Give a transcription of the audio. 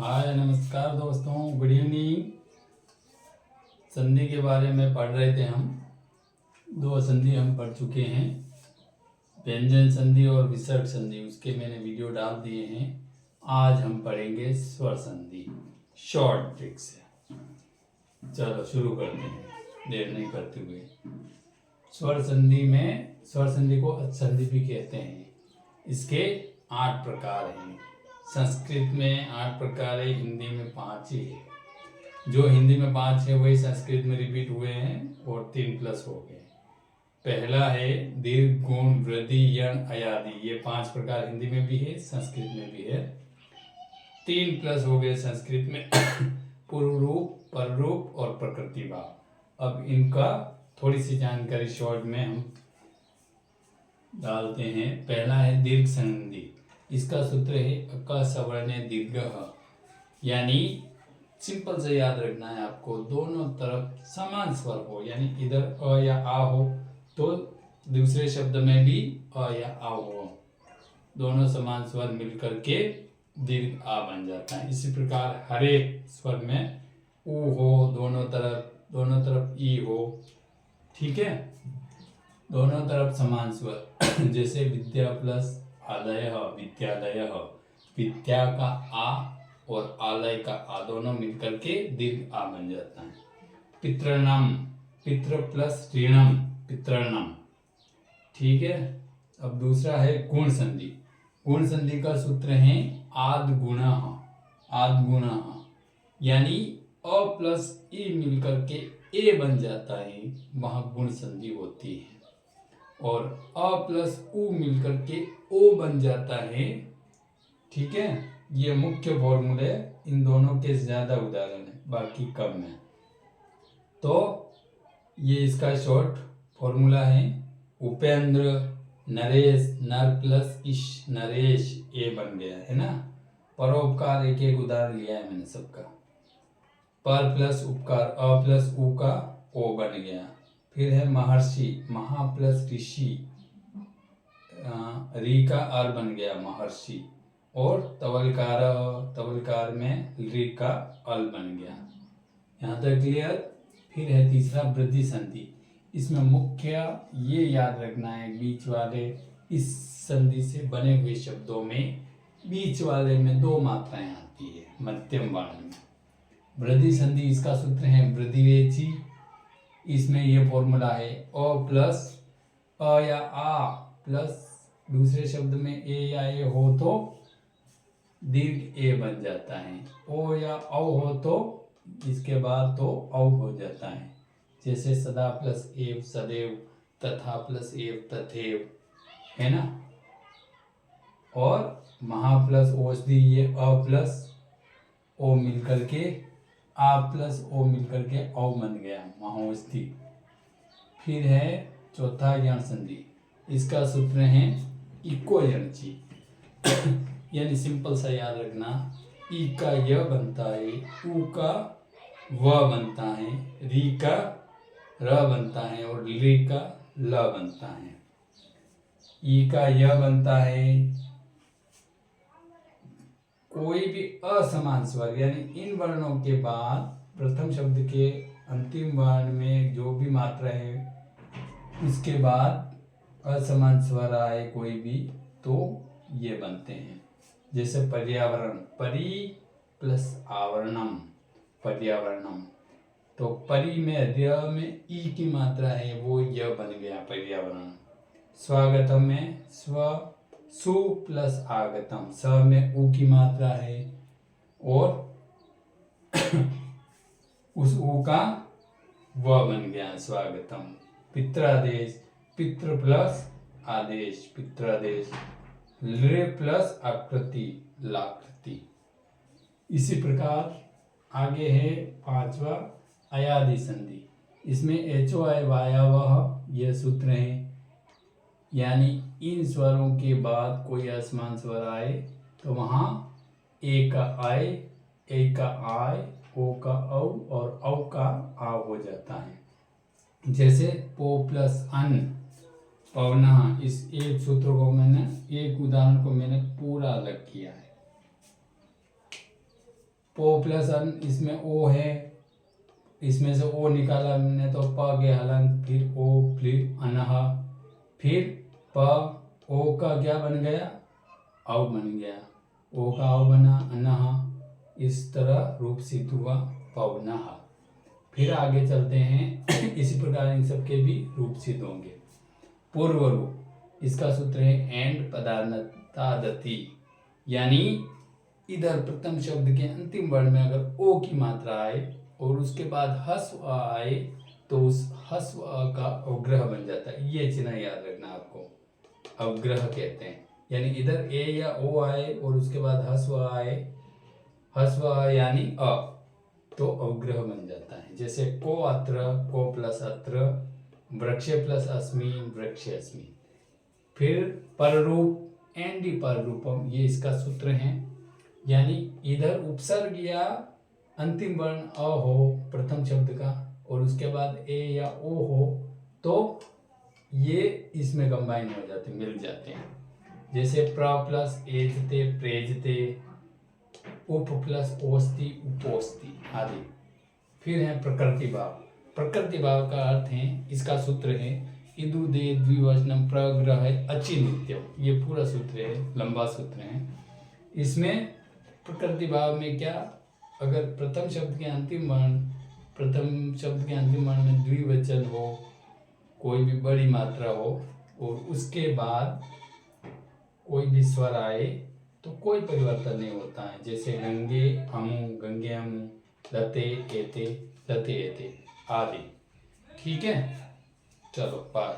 हाय नमस्कार दोस्तों, good evening. संधि के बारे में पढ़ रहे थे हम। दो संधि हम पढ़ चुके हैं, व्यंजन संधि और विसर्ग संधि। उसके मैंने वीडियो डाल दिए हैं। आज हम पढ़ेंगे स्वर संधि शॉर्ट ट्रिक से। चलो शुरू करते हैं, देर नहीं करते हुए। स्वर संधि को असंधि भी कहते हैं। इसके 8 प्रकार हैं। संस्कृत में 8 प्रकार है, हिंदी में 5 ही है। जो हिंदी में 5 है वही संस्कृत में रिपीट हुए हैं और 3 प्लस हो गए। पहला है दीर्घ, गुण, वृद्धि, यण, अयादि। ये 5 प्रकार हिंदी में भी है, संस्कृत में भी है। 3 प्लस हो गए संस्कृत में पूर्व रूप, पर रूप और प्रकृति भाव। अब इनका थोड़ी सी जानकारी शॉर्ट में हम डालते हैं। पहला है दीर्घ संधि। इसका सूत्र है अ सवर्ण दीर्घ, यानी सिंपल से याद रखना है आपको। दोनों तरफ समान स्वर हो, यानी इधर अ या आ हो तो दूसरे शब्द में भी अ या आ हो। दोनों समान स्वर मिलकर के दीर्घ आ बन जाता है। इसी प्रकार हर एक स्वर में उ हो, दोनों तरफ ई हो। ठीक है, दोनों तरफ समान स्वर जैसे विद्या प्लस आलय, विद्यालय। विद्या का आ और आलय का आ दोनों मिलकर के दीर्घ आ बन जाता है। पितृणम, पितृ प्लस ऋणम, पितृणम। ठीक है। अब दूसरा है गुण संधि। गुण संधि का सूत्र है आद गुणः, आद गुणः, यानी अ प्लस ई मिलकर के ए बन जाता है, वहां गुण संधि होती है। और अ प्लस उ मिलकर के ओ बन जाता है। ठीक है, ये मुख्य फॉर्मूले। इन दोनों के ज्यादा उदाहरण है, बाकी कम है। तो ये इसका शॉर्ट फॉर्मूला है। उपेंद्र, नरेश, नर प्लस इश, नरेश ए बन गया है ना। परोपकार एक एक उदाहरण लिया है मैंने सबका। पर प्लस उपकार, अ प्लस उ का ओ बन गया। फिर है महर्षि, महा प्लस ऋषि, री का अर बन गया महर्षि। और तवलकार, तवलकार में री का अल बन गया। यहाँ तक क्लियर। फिर है तीसरा वृद्धि संधि। इसमें मुख्य ये याद रखना है, बीच वाले इस संधि से बने हुए शब्दों में बीच वाले में 2 मात्राएं आती है मध्यम वर्ण में। वृद्धि संधि, इसका सूत्र है वृद्धिवेची। इसमें ये फॉर्मूला है अ प्लस अ या आ प्लस दूसरे शब्द में ए या ए हो तो दीर्घ ए बन जाता है। ओ या औ हो तो इसके बाद तो औ हो जाता है। जैसे सदा प्लस एव सदैव, तथा प्लस एव तथैव, है ना। और महा प्लस औषधि, ये अ प्लस ओ मिलकर के आ प्लस ओ मिलकर के औ बन गया महौषधि। फिर है चौथा यण संधि। इसका सूत्र है इको यणची यानी सिंपल सा याद रखना, ई का य बनता है, उ का व बनता है, री का र बनता है और ली का ल बनता है। ई का य बनता है। कोई भी असमान स्वर, यानी इन वर्णों के बाद प्रथम शब्द के अंतिम वर्ण में जो भी मात्रा है उसके बाद असमान स्वर आए कोई भी, तो ये बनते हैं। जैसे पर्यावरण, परि प्लस आवरणम, पर्यावरणम। तो परि में र में ई की मात्रा है, वो य बन गया पर्यावरण। स्वागतम में स्व सु प्लस आगतम, स में उ की मात्रा है और उस उ का व बन गया स्वागतम। पित्रादेश, पितृ प्लस आदेश, पित्रादेश। लृ प्लस आकृति, लाकृति। इसी प्रकार आगे है 5वां अयादि संधि। इसमें एचो आय वायावह यह सूत्र है, यानी इन स्वरों के बाद कोई असमान स्वर आए तो वहां ए का आय, ए का आय, ओ का औ और औ का आ हो जाता है। जैसे पो प्लस अन, पवना। इस एक सूत्र को मैंने, एक उदाहरण को मैंने पूरा अलग किया है। पो प्लस अन, इसमें ओ है, इसमें से ओ निकाला हमने तो प गया हलन, फिर ओ फिर अनह, फिर प, ओ का क्या बन गया, औ बन गया, ओ का औ बना अनह, इस तरह रूप सिद्ध हुआ पवनः। फिर आगे चलते हैं इसी प्रकार इन सब के भी रूप सिद्ध होंगे। पूर्व रूप, इसका सूत्र है एंड पदार्थादति, यानी इधर प्रथम शब्द के अंतिम वर्ण में अगर ओ की मात्रा आए और उसके बाद हस्व अ आए तो उस हस्व अ का अवग्रह बन जाता है। ये चिन्ह याद रखना आपको, अवग्रह कहते हैं। यानी इधर ए या ओ आए और उसके बाद हस्व अ आए, हस्व अ यानी अ, तो अवग्रह बन जाता है। जैसे को अत्र, को प्लस अत्र, वृक्षे प्लस अस्मि, वृक्षे अस्मि। फिर पररूप एंडी पर रूपम, ये इसका सूत्र है। यानी इधर उपसर्ग या अंतिम वर्ण अ हो प्रथम शब्द का और उसके बाद ए या ओ हो तो ये इसमें कंबाइन हो जाते, मिल जाते हैं। जैसे प्र प्लस एजते, प्रेजते, उप प्लस ओस्ति, उपोस्ति आदि। फिर है प्रकृति भाव। प्रकृति भाव का अर्थ है, इसका सूत्र है इदु दे द्विवचनम प्रग्रह अचि नित्यम। ये पूरा सूत्र है, लंबा सूत्र है। इसमें प्रकृति भाव में क्या, अगर प्रथम शब्द के अंतिम वर्ण में द्विवचन हो, कोई भी बड़ी मात्रा हो और उसके बाद कोई भी स्वर आए तो कोई परिवर्तन नहीं होता है। जैसे गंगे हमू, गंगे हमू, लते एते, लते एते आदि। ठीक है, चलो बाय।